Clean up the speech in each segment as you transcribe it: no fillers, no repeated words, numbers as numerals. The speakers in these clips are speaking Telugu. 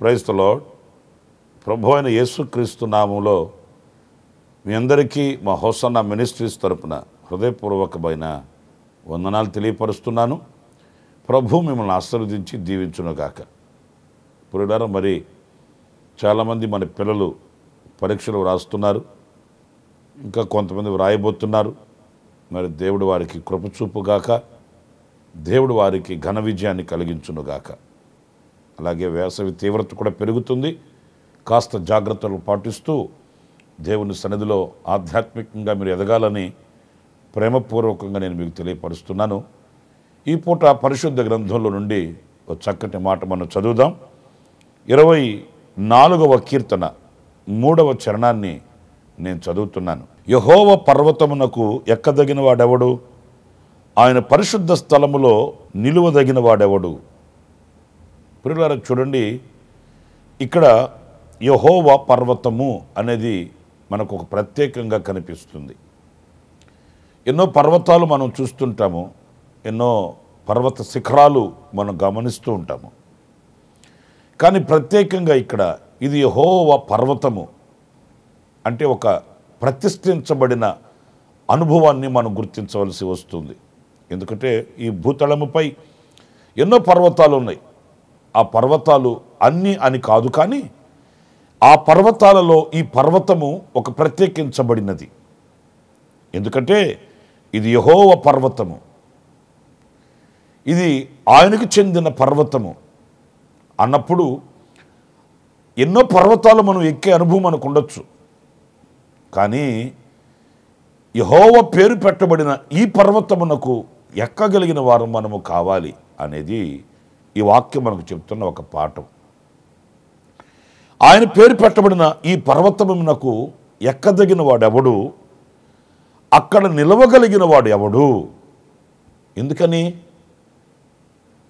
Praise the lord. ప్రభు అయిన యేసుక్రీస్తు నామములో మీ అందరికీ మా హోసన్నా మినిస్ట్రీస్ తరపున హృదయపూర్వకమైన వందనాలు తెలియపరుస్తున్నాను. ప్రభు మిమ్మల్ని ఆశీర్వదించి దీవించునుగాక. పురుడారా, మరి చాలామంది మన పిల్లలు పరీక్షలు వ్రాస్తున్నారు, ఇంకా కొంతమంది వ్రాయబోతున్నారు. మరి దేవుడు వారికి కృపచూపుగాక, దేవుడు వారికి ఘన విజయాన్ని కలిగించునుగాక. అలాగే వేసవి తీవ్రత కూడా పెరుగుతుంది. కాస్త జాగ్రత్తలు పాటిస్తూ దేవుని సన్నిధిలో ఆధ్యాత్మికంగా మీరు ఎదగాలని ప్రేమపూర్వకంగా నేను మీకు తెలియపరుస్తున్నాను. ఈ పూట పరిశుద్ధ గ్రంథంలో నుండి ఒక చక్కటి మాట మనం చదువుదాం. 24వ కీర్తన 3వ చరణాన్ని నేను చదువుతున్నాను. యెహోవా పర్వతమునకు ఎక్కదగిన వాడెవడు? ఆయన పరిశుద్ధ స్థలములో నిలువదగిన వాడెవడు? ప్రియులారా, చూడండి, ఇక్కడ యెహోవా పర్వతము అనేది మనకు ఒక ప్రత్యేకంగా కనిపిస్తుంది. ఎన్నో పర్వతాలు మనం చూస్తుంటాము, ఎన్నో పర్వత శిఖరాలు మనం గమనిస్తూ ఉంటాము. కానీ ప్రత్యేకంగా ఇక్కడ ఇది యెహోవా పర్వతము అంటే ఒక ప్రతిష్ఠించబడిన అనుభవాన్ని మనం గుర్తించవలసి వస్తుంది. ఎందుకంటే ఈ భూతలముపై ఎన్నో పర్వతాలు ఉన్నాయి. ఆ పర్వతాలు అన్నీ అని కాదు, కానీ ఆ పర్వతాలలో ఈ పర్వతము ఒక ప్రత్యేకించబడినది. ఎందుకంటే ఇది యెహోవా పర్వతము, ఇది ఆయనకు చెందిన పర్వతము అన్నప్పుడు ఎన్నో పర్వతాలు మనం ఎక్కే అనుభవం మనకు ఉండొచ్చు. కానీ యెహోవా పేరు పెట్టబడిన ఈ పర్వతమునకు ఎక్కగలిగిన వారు మనము కావాలి అనేది ఈ వాక్యం మనకు చెప్తున్న ఒక పాఠం. ఆయన పేరు పెట్టబడిన ఈ పర్వతమునకు ఎక్కదగిన వాడు ఎవడు? అక్కడ నిలవగలిగిన వాడు ఎవడు? ఎందుకని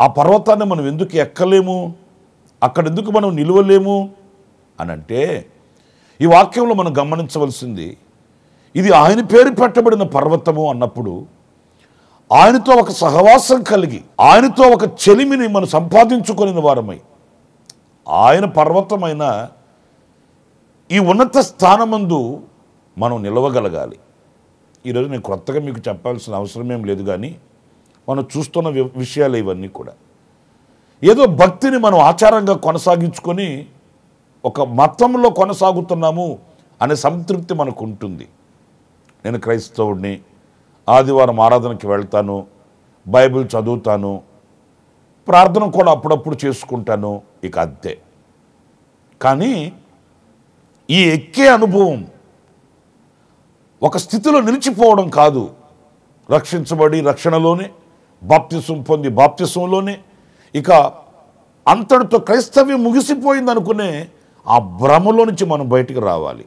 ఆ పర్వతాన్ని మనం ఎందుకు ఎక్కలేము, అక్కడ ఎందుకు మనం నిలవలేము అని అంటే, ఈ వాక్యంలో మనం గమనించవలసింది, ఇది ఆయన పేరు పెట్టబడిన పర్వతము అన్నప్పుడు ఆయనతో ఒక సహవాసం కలిగి, ఆయనతో ఒక చెలిమిని మనం సంపాదించుకుని వారమై, ఆయన పర్వతమైన ఈ ఉన్నత స్థానమందు మనం నిలవగలగాలి. ఈరోజు నేను కొత్తగా మీకు చెప్పాల్సిన అవసరం ఏం లేదు, కానీ మనం చూస్తున్న విషయాలు ఇవన్నీ కూడా ఏదో భక్తిని మనం ఆచారంగా కొనసాగించుకొని ఒక మతంలో కొనసాగుతున్నాము అనే సంతృప్తి మనకు ఉంటుంది. నేను క్రైస్తవుడిని, ఆదివారం ఆరాధనకి వెళ్తాను, బైబిల్ చదువుతాను, ప్రార్థన కూడా అప్పుడప్పుడు చేసుకుంటాను, ఇక అంతే. కానీ ఈ ఎక్కే అనుభవం ఒక స్థితిలో నిలిచిపోవడం కాదు. రక్షించబడి రక్షణలోనే, బాప్తిసం పొంది బాప్తిసంలోనే ఇక అంతటితో క్రైస్తవ్యం ముగిసిపోయింది అనుకునే ఆ భ్రమలో నుంచి మనం బయటికి రావాలి.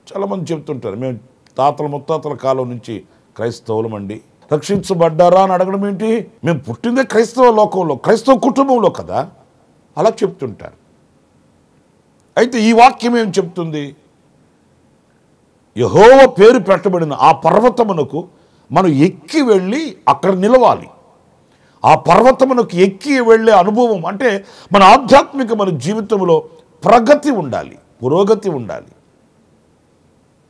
చాలామంది చెప్తుంటారు, మేము తాతల ముత్తాతల కాలం నుంచి క్రైస్తవులమండి, రక్షించబడ్డారా అని అడగడం ఏంటి? మేము పుట్టిందే క్రైస్తవ లోకంలో, క్రైస్తవ కుటుంబంలో కదా, అలా చెప్తుంటారు. అయితే ఈ వాక్యం ఏం చెప్తుంది? యెహోవా పేరు పెట్టబడిన ఆ పర్వతమునకు మనం ఎక్కి వెళ్ళి అక్కడ నిలవాలి. ఆ పర్వతమునకు ఎక్కి వెళ్ళే అనుభవం అంటే మన ఆధ్యాత్మిక మన జీవితంలో ప్రగతి ఉండాలి, పురోగతి ఉండాలి.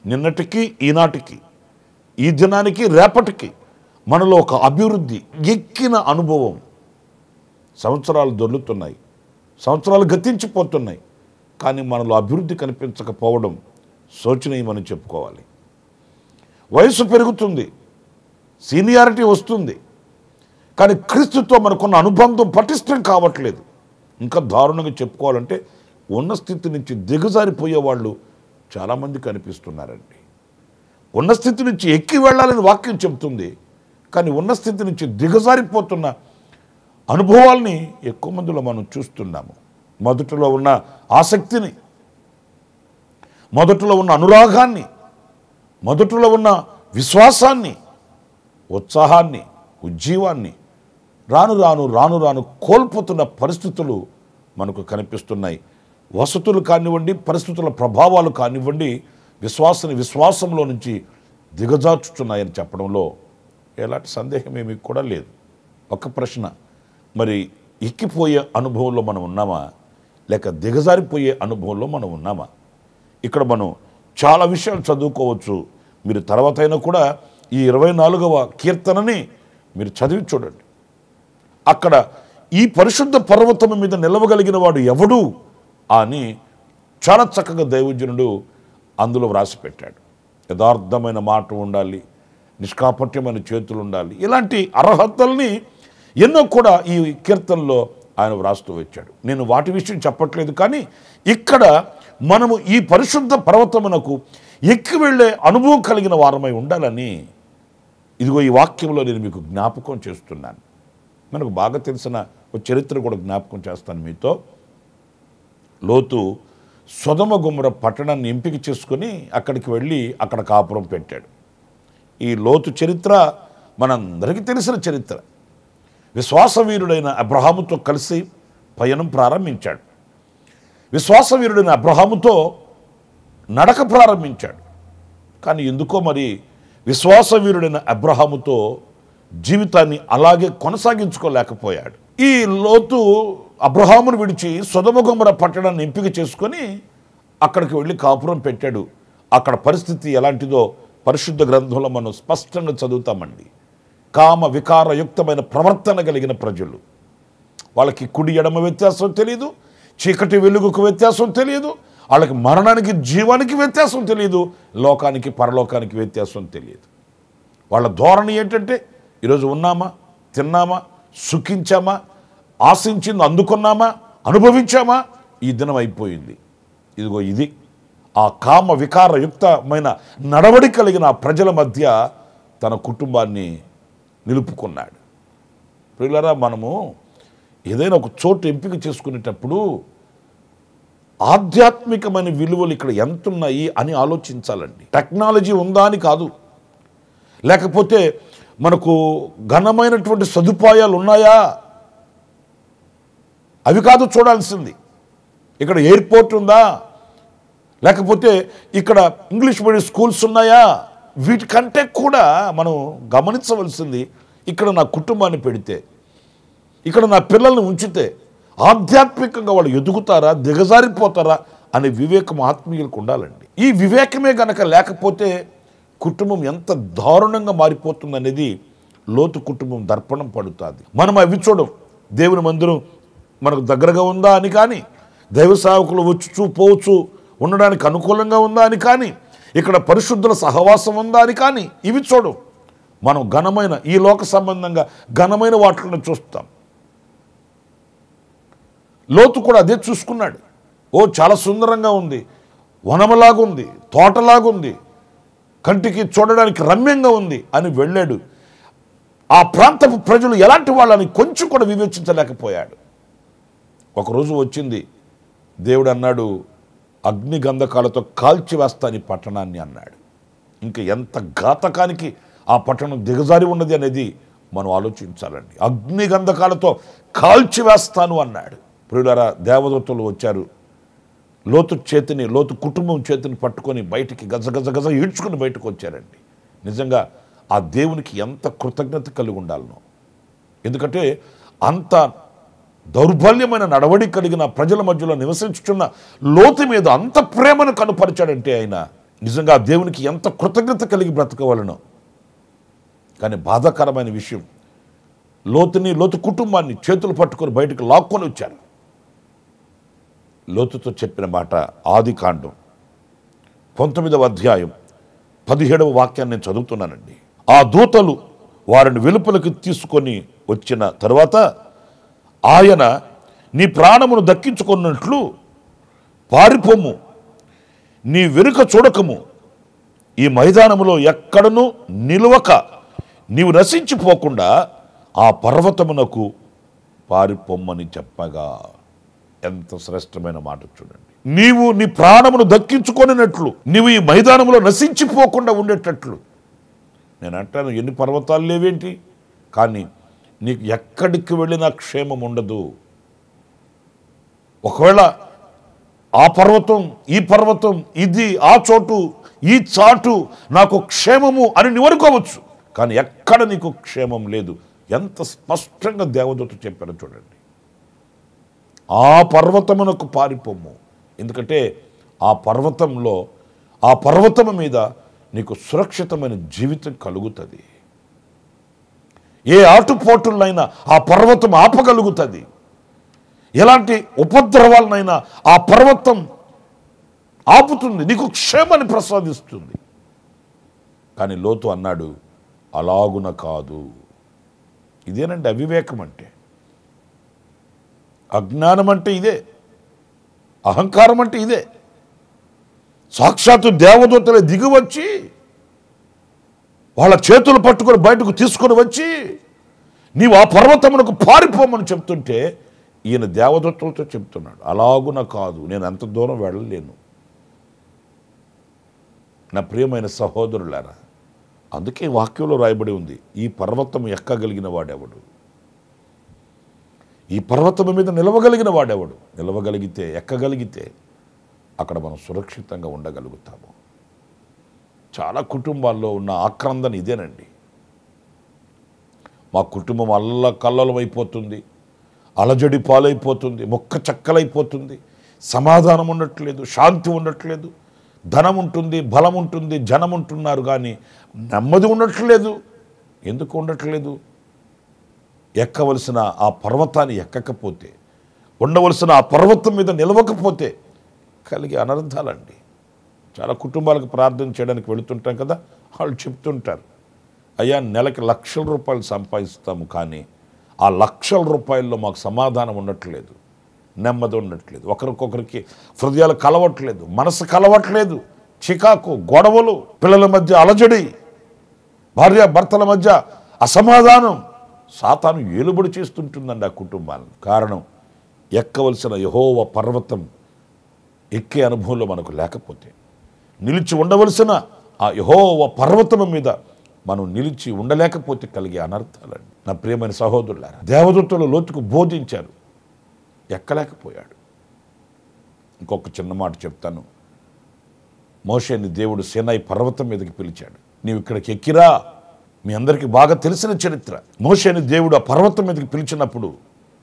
నిన్నటికి ఈనాటికి, ఈ దినానికి రేపటికి మనలో ఒక అభివృద్ధి, ఎక్కిన అనుభవం. సంవత్సరాలు దొర్లుతున్నాయి, సంవత్సరాలు గతించిపోతున్నాయి, కానీ మనలో అభివృద్ధి కనిపించకపోవడం శోచనీయమని చెప్పుకోవాలి. వయసు పెరుగుతుంది, సీనియారిటీ వస్తుంది, కానీ క్రీస్తుతో మనకున్న అనుబంధం పటిష్టం కావట్లేదు. ఇంకా దారుణంగా చెప్పుకోవాలంటే ఉన్న స్థితి నుంచి దిగజారిపోయే వాళ్ళు చాలామంది కనిపిస్తున్నారండి. ఉన్న స్థితి నుంచి ఎక్కి వెళ్ళాలని వాక్యం చెబుతుంది, కానీ ఉన్న స్థితి నుంచి దిగజారిపోతున్న అనుభవాల్ని ఎక్కువ మందిలో మనం చూస్తున్నాము. మొదటిలో ఉన్న ఆసక్తిని, మొదటిలో ఉన్న అనురాగాన్ని, మొదటిలో ఉన్న విశ్వాసాన్ని, ఉత్సాహాన్ని, ఉజ్జీవాన్ని రాను రాను రాను రాను కోల్పోతున్న పరిస్థితులు మనకు కనిపిస్తున్నాయి. వసతులు కానివ్వండి, పరిస్థితుల ప్రభావాలు కానివ్వండి, విశ్వాసంలో నుంచి దిగజార్చుతున్నాయని చెప్పడంలో ఎలాంటి సందేహం ఏమీ కూడా లేదు. ఒక ప్రశ్న, మరి ఎక్కిపోయే అనుభవంలో మనం ఉన్నామా, లేక దిగజారిపోయే అనుభవంలో మనం ఉన్నామా? ఇక్కడ మనం చాలా విషయాలు చదువుకోవచ్చు. మీరు తర్వాత అయినా కూడా ఈ 24వ కీర్తనని మీరు చదివి చూడండి. అక్కడ ఈ పరిశుద్ధ పర్వతం మీద నిలవగలిగిన వాడు ఎవడు అని చాలా చక్కగా దైవజనుడు అందులో వ్రాసి పెట్టాడు. యథార్థమైన మాట ఉండాలి, నిష్కాపట్యమైన చేతులు ఉండాలి, ఇలాంటి అర్హతల్ని ఎన్నో కూడా ఈ కీర్తనలో ఆయన వ్రాస్తూ వచ్చాడు. నేను వాటి విషయం చెప్పట్లేదు, కానీ ఇక్కడ మనము ఈ పరిశుద్ధ పర్వతమునకు ఎక్కి వెళ్ళే అనుభవం కలిగిన వారమై ఉండాలని ఇదిగో ఈ వాక్యంలో నేను మీకు జ్ఞాపకం చేస్తున్నాను. మనకు బాగా తెలిసిన ఒక చరిత్ర కూడా జ్ఞాపకం చేస్తాను మీతో. లోతు సొదొమ గొమొర పట్టణాన్ని ఎంపిక చేసుకొని అక్కడికి వెళ్ళి అక్కడ కాపురం పెట్టాడు. ఈ లోతు చరిత్ర మనందరికీ తెలిసిన చరిత్ర. విశ్వాసవీరుడైన అబ్రహాముతో కలిసి పయనం ప్రారంభించాడు. విశ్వాసవీరుడైన అబ్రహాముతో నడక ప్రారంభించాడు. కానీ ఎందుకో మరి విశ్వాసవీరుడైన అబ్రహాముతో జీవితాన్ని అలాగే కొనసాగించుకోలేకపోయాడు. ఈ లోతు అబ్రహామును విడిచి సొదొమ గొమొర పట్టణాన్ని ఎంపిక చేసుకొని అక్కడికి వెళ్ళి కాపురం పెట్టాడు. అక్కడ పరిస్థితి ఎలాంటిదో పరిశుద్ధ గ్రంథంలో మనం స్పష్టంగా చదువుతామండి. కామ వికారయుక్తమైన ప్రవర్తన కలిగిన ప్రజలు. వాళ్ళకి కుడి ఎడమ వ్యత్యాసం తెలియదు, చీకటి వెలుగుకు వ్యత్యాసం తెలియదు, వాళ్ళకి మరణానికి జీవానికి వ్యత్యాసం తెలియదు, లోకానికి పరలోకానికి వ్యత్యాసం తెలియదు. వాళ్ళ ధోరణి ఏంటంటే ఈరోజు ఉన్నామా, తిన్నామా, సుఖించామా, ఆశించింది అందుకున్నామా, అనుభవించామా, ఈ దినం అయిపోయింది. ఇదిగో ఇది ఆ కామ వికారయుక్తమైన నడవడి కలిగిన ప్రజల మధ్య తన కుటుంబాన్ని నిలుపుకున్నాడు. ప్రియులారా, మనము ఏదైనా ఒక చోటు ఎంపిక చేసుకునేటప్పుడు ఆధ్యాత్మికమైన విలువలు ఇక్కడ ఎంత ఉన్నాయి అని ఆలోచించాలండి. టెక్నాలజీ ఉందా అని కాదు, లేకపోతే మనకు ఘనమైనటువంటి సదుపాయాలు ఉన్నాయా అవి కాదు చూడాల్సింది. ఇక్కడ ఎయిర్పోర్ట్ ఉందా, లేకపోతే ఇక్కడ ఇంగ్లీష్ మీడియం స్కూల్స్ ఉన్నాయా, వీటికంటే కూడా మనం గమనించవలసింది ఇక్కడ నా కుటుంబాన్ని పెడితే, ఇక్కడ నా పిల్లల్ని ఉంచితే ఆధ్యాత్మికంగా వాళ్ళు ఎదుగుతారా, దిగజారిపోతారా అనే వివేకం ఆత్మీయులకు ఉండాలండి. ఈ వివేకమే గనక లేకపోతే కుటుంబం ఎంత దారుణంగా మారిపోతుంది అనేది లోతు కుటుంబం దర్పణం పడుతుంది. మనం అవి చూడం. దేవుని మందిరం మనకు దగ్గరగా ఉందా అని కానీ, దైవ సేవకులు వచ్చు పోవచ్చు ఉండడానికి అనుకూలంగా ఉందా అని కానీ, ఇక్కడ పరిశుద్ధుల సహవాసం ఉందా అని కానీ ఇవి చూడం. మనం ఘనమైన ఈ లోక సంబంధంగా ఘనమైన వాటిని చూస్తాం. లోతు కూడా అదే చూసుకున్నాడు. ఓ చాలా సుందరంగా ఉంది, వనములాగుంది, తోటలాగుంది, కంటికి చూడడానికి రమ్యంగా ఉంది అని వెళ్ళాడు. ఆ ప్రాంతపు ప్రజలు ఎలాంటి వాళ్ళని కొంచెం కూడా వివేచించలేకపోయాడు. ఒకరోజు వచ్చింది, దేవుడు అన్నాడు, అగ్ని గంధకాలతో కాల్చివేస్తాని పట్టణాన్ని అన్నాడు. ఇంకా ఎంత ఘాతకానికి ఆ పట్టణం దిగజారి ఉన్నది అనేది మనం ఆలోచించాలండి. అగ్ని గంధకాలతో కాల్చివేస్తాను అన్నాడు. ప్రియులారా, దేవదూతలు వచ్చారు, లోతు కుటుంబం చేతిని పట్టుకొని బయటికి గజ ఈడ్చుకుని బయటకు వచ్చారండి. నిజంగా ఆ దేవునికి ఎంత కృతజ్ఞత కలిగి ఉండాలనో. ఎందుకంటే అంత దౌర్బల్యమైన నడవడి కలిగిన ప్రజల మధ్యలో నివసించుచున్న లోతు మీద అంత ప్రేమను కనుపరిచాడంటే ఆయన నిజంగా దేవునికి ఎంత కృతజ్ఞత కలిగి బ్రతకవలనో. కానీ బాధాకరమైన విషయం, లోతు కుటుంబాన్ని చేతులు పట్టుకొని బయటకు లాక్కొని వచ్చారు. లోతుతో చెప్పిన మాట ఆదికాండం 19వ అధ్యాయం 17వ వాక్యాన్ని నేను చదువుతున్నానండి. ఆ దూతలు వారిని వెలుపలికి తీసుకొని వచ్చిన తరువాత ఆయన, నీ ప్రాణమును దక్కించుకున్నట్లు పారిపోము, నీ వెనుక చూడకము, ఈ మైదానములో ఎక్కడనూ నిలువక నీవు నశించిపోకుండా ఆ పర్వతమునకు పారిపోమ్మని చెప్పగా. ఎంత శ్రేష్టమైన మాట చూడండి. నీవు నీ ప్రాణమును దక్కించుకొనినట్లు నీవు ఈ మైదానంలో నశించిపోకుండా ఉండేటట్లు. నేను అంటాను, ఎన్ని పర్వతాలు లేవేంటి, కానీ నీకు ఎక్కడికి వెళ్ళినా క్షేమం ఉండదు. ఒకవేళ ఆ పర్వతం, ఈ పర్వతం, ఇది, ఆ చోటు, ఈ చాటు నాకు క్షేమము అని నువ్వు అనుకోవచ్చు, కానీ ఎక్కడ నీకు క్షేమం లేదు. ఎంత స్పష్టంగా దేవదూత చెప్పారో చూడండి. ఆ పర్వతమునకు పారిపోము, ఎందుకంటే ఆ పర్వతంలో, ఆ పర్వతము మీద నీకు సురక్షితమైన జీవితం కలుగుతుంది. ఏ ఆటుపోటులైనా ఆ పర్వతం ఆపగలుగుతుంది. ఎలాంటి ఉపద్రవాలనైనా ఆ పర్వతం ఆపుతుంది, నీకు క్షేమాన్ని ప్రసాదిస్తుంది. కానీ లోతు అన్నాడు, అలాగున కాదు. ఇదేనండి అవివేకం అంటే. అజ్ఞానం అంటే ఇదే, అహంకారం అంటే ఇదే. సాక్షాత్తు దేవదూతలే దిగివచ్చి వాళ్ళ చేతులు పట్టుకొని బయటకు తీసుకొని వచ్చి నీవు ఆ పర్వతమునకు పారిపోమని చెప్తుంటే ఈయన దేవదూతలతో చెప్తున్నాడు, అలాగున కాదు, నేను అంత దూరం వెళ్ళలేను. నా ప్రియమైన సహోదరులారా, అందుకే వాక్యంలో రాయబడి ఉంది, ఈ పర్వతం ఎక్కగలిగిన వాడెవడు, ఈ పర్వతం మీద నిలవగలిగిన వాడెవడు. నిలవగలిగితే, ఎక్కగలిగితే అక్కడ మనం సురక్షితంగా ఉండగలుగుతాము. చాలా కుటుంబాల్లో ఉన్న ఆక్రందన ఇదేనండి. మా కుటుంబం కల్లలమైపోతుంది, అలజడి పాలైపోతుంది, మొక్క చక్కలైపోతుంది, సమాధానం ఉండట్లేదు, శాంతి ఉండట్లేదు, ధనం ఉంటుంది, బలం ఉంటుంది, జనం ఉంటున్నారు, కానీ నెమ్మది ఉండట్లేదు. ఎందుకు ఉండట్లేదు? ఎక్కవలసిన ఆ పర్వతాన్ని ఎక్కకపోతే, ఉండవలసిన ఆ పర్వతం మీద నిలవకపోతే కలిగే అనర్థాలండి. చాలా కుటుంబాలకు ప్రార్థన చేయడానికి వెళుతుంటాం కదా, వాళ్ళు చెప్తుంటారు, అయ్యా నెలకి లక్షల రూపాయలు సంపాదిస్తాము, కానీ ఆ లక్షల రూపాయల్లో మాకు సమాధానం ఉండట్లేదు, నెమ్మది ఉండట్లేదు, ఒకరికొకరికి హృదయాలు కలవట్లేదు, మనసు కలవట్లేదు, చికాకు, గొడవలు, పిల్లల మధ్య అలజడి, భార్య భర్తల మధ్య అసమాధానం. సాతాను ఏలుబడి చేస్తుంటుందండి ఆ కుటుంబాలను. కారణం, ఎక్కవలసిన యెహోవా పర్వతం ఎక్కే అనుభవంలో మనకు లేకపోతే, నిలిచి ఉండవలసిన ఆ యెహోవా పర్వతం మీద మనం నిలిచి ఉండలేకపోతే కలిగే అనర్థాలండి. నా ప్రియమైన సహోదరులారా, దేవదూతలు లోతుకు బోధించారు, ఎక్కలేకపోయాడు. ఇంకొక చిన్న మాట చెప్తాను. మోషేని దేవుడు సీనాయి పర్వతం మీదకి పిలిచాడు, నీవు ఇక్కడికి ఎక్కిరా. మీ అందరికీ బాగా తెలిసిన చరిత్ర. మోషేని దేవుడు ఆ పర్వతం మీదకి పిలిచినప్పుడు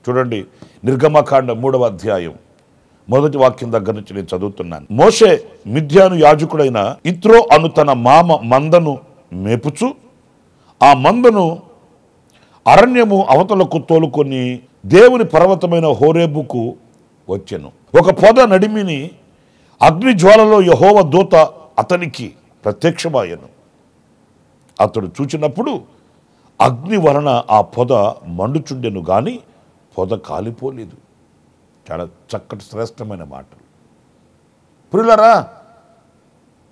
చూడండి, నిర్గమకాండ 3వ అధ్యాయం 1వ వాక్యం దగ్గర నుంచి నేను చదువుతున్నాను. మోషే మిద్యాను యాజకుడైన ఇత్రో అను తన మామ మందను మేపుచు ఆ మందను అరణ్యము అవతలకు తోలుకొని దేవుని పర్వతమైన హోరేబుకు వచ్చెను. ఒక పొద నడిమిని అగ్ని జ్వాలలో యెహోవా దూత అతనికి ప్రత్యక్షమాయెను. అతడు చూచినప్పుడు అగ్ని వలన ఆ పొద మండుచుండెను, కానీ పొద కాలిపోలేదు. చాలా చక్కటి శ్రేష్టమైన మాటలు. ప్రియులారా,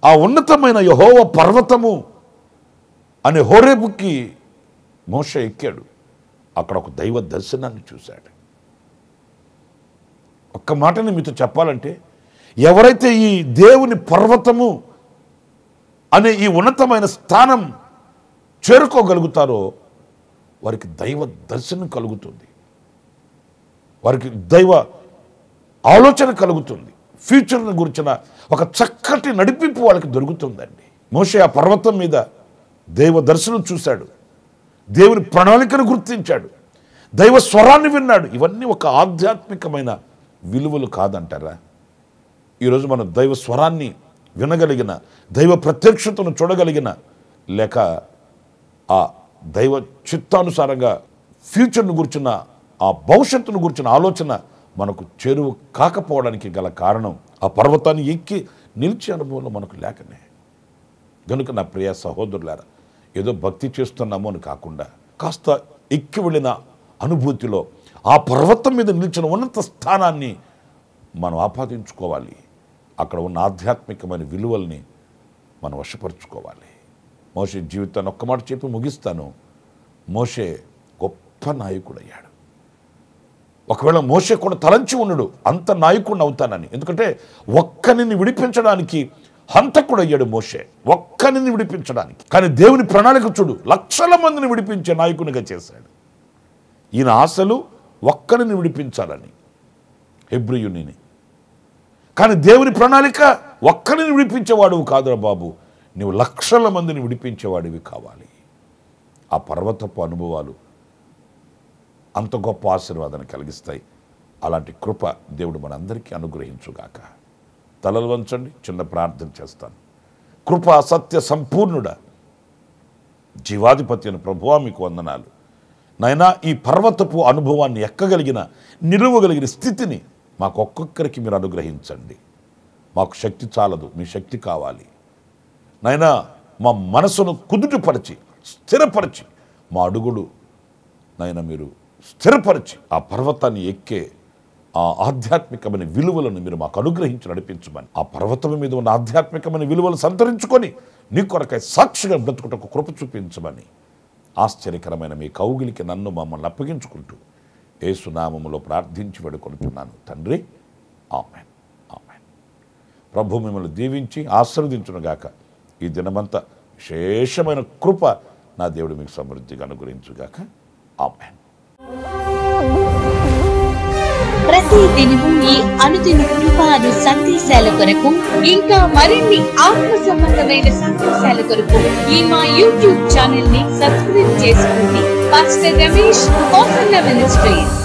ఆ ఉన్నతమైన యెహోవా పర్వతము అనే హోరేబుకి మోషే ఎక్కాడు. అక్కడ ఒక దైవ దర్శనాన్ని చూశాడు. ఒక్క మాటని మీతో చెప్పాలంటే, ఎవరైతే ఈ దేవుని పర్వతము అనే ఈ ఉన్నతమైన స్థానం చేరుకోగలుగుతారో వారికి దైవ దర్శనం కలుగుతుంది, వారికి దైవ ఆలోచన కలుగుతుంది, ఫ్యూచర్ని గురించిన ఒక చక్కటి నడిపింపు వాళ్ళకి దొరుకుతుందండి. మోషే ఆ పర్వతం మీద దైవ దర్శనం చూశాడు, దేవుని ప్రణాళికను గుర్తించాడు, దైవ స్వరాన్ని విన్నాడు. ఇవన్నీ ఒక ఆధ్యాత్మికమైన విలువలు కాదంటారా? ఈరోజు మనం దైవ స్వరాన్ని వినగలిగిన, దైవ ప్రత్యక్షతను చూడగలిగిన, లేక ఆ దైవ చిత్తానుసారంగా ఫ్యూచర్ను గురించిన, ఆ భవిష్యత్తును గురించిన ఆలోచన మనకు చేరువ కాకపోవడానికి గల కారణం ఆ పర్వతాన్ని ఎక్కి నిలిచే అనుభవంలో మనకు లేకనే. కనుక నా ప్రియ సహోదరులారా, ఏదో భక్తి చేస్తున్నామో అని కాకుండా కాస్త ఎక్కి వెళ్ళిన అనుభూతిలో ఆ పర్వతం మీద నిలిచిన ఉన్నత స్థానాన్ని మనం ఆపాదించుకోవాలి. అక్కడ ఉన్న ఆధ్యాత్మికమైన విలువల్ని మనం వశపరుచుకోవాలి. మోషే జీవితాన్ని ఒక్క మాట చెప్పి ముగిస్తాను. మోషే గొప్ప నాయకుడయ్యాడు. ఒకవేళ మోషే కూడా తలంచి ఉండడు అంత నాయకుడిని అవుతానని. ఎందుకంటే ఒక్కనిని విడిపించడానికి హంతకుడయ్యాడు మోషే, ఒక్కనిని విడిపించడానికి. కానీ దేవుని ప్రణాళిక చూడు, లక్షల మందిని విడిపించే నాయకునిగా చేశాడు. ఈయన ఆశలు ఒక్కరిని విడిపించాలని, హెబ్రీయుని. కానీ దేవుని ప్రణాళిక ఒక్కరిని విడిపించేవాడు కాదురా బాబు, నువ్వు లక్షల మందిని విడిపించేవాడివి కావాలి. ఆ పర్వతపు అనుభవాలు అంత గొప్ప ఆశీర్వాదాన్ని కలిగిస్తాయి. అలాంటి కృప దేవుడు మనందరికీ అనుగ్రహించుగాక. తలలు వంచండి, చిన్న ప్రార్థన చేస్తాను. కృప సత్య సంపూర్ణుడ, జీవాధిపతి అయిన ప్రభువా మీకు వందనాలు. నాయనా, ఈ పర్వతపు అనుభవాన్ని ఎక్కగలిగిన, నిలువగలిగిన స్థితిని మాకు ఒక్కొక్కరికి మీరు అనుగ్రహించండి. మాకు శక్తి చాలదు, మీ శక్తి కావాలి నాయనా. మా మనసును కుదుటపరిచి స్థిరపరిచి, మా అడుగుడు నాయన మీరు స్థిరపరిచి, ఆ పర్వతాన్ని ఎక్కే ఆ ఆధ్యాత్మికమైన విలువలను మీరు మాకు అనుగ్రహించి నడిపించమని, ఆ పర్వతం మీద ఉన్న ఆధ్యాత్మికమైన విలువలు సంతరించుకొని నీ కొరకై సాక్షిగా బ్రతుకుటకు కృప చూపించమని ఆశ్చర్యకరమైన మీ కౌగిలికి నన్ను మమ్మల్ని అప్పగించుకుంటూ యేసు నామములో ప్రార్థించి వేడుకొనుచున్నాను తండ్రి. ఆమేన్, ఆమేన్. ప్రభు మిమ్మల్ని దీవించి ఆశీర్వదించునుగాక. ఈ దినమంతా విశేషమైన కృప నా దేవుడు మీకు సమృద్ధిగా అనుగ్రహించుగాక. ఆమేన్. ప్రతి దినము ఈ అనుదిన కృపాను సందేశాల కొరకు, ఇంకా మరిన్ని ఆత్మ సంబంధమైన సందేశాల కొరకు ఈ మా యూట్యూబ్ ఛానల్ ని సబ్స్క్రైబ్ చేసుకోండి. Pastor Ramesh, ministries.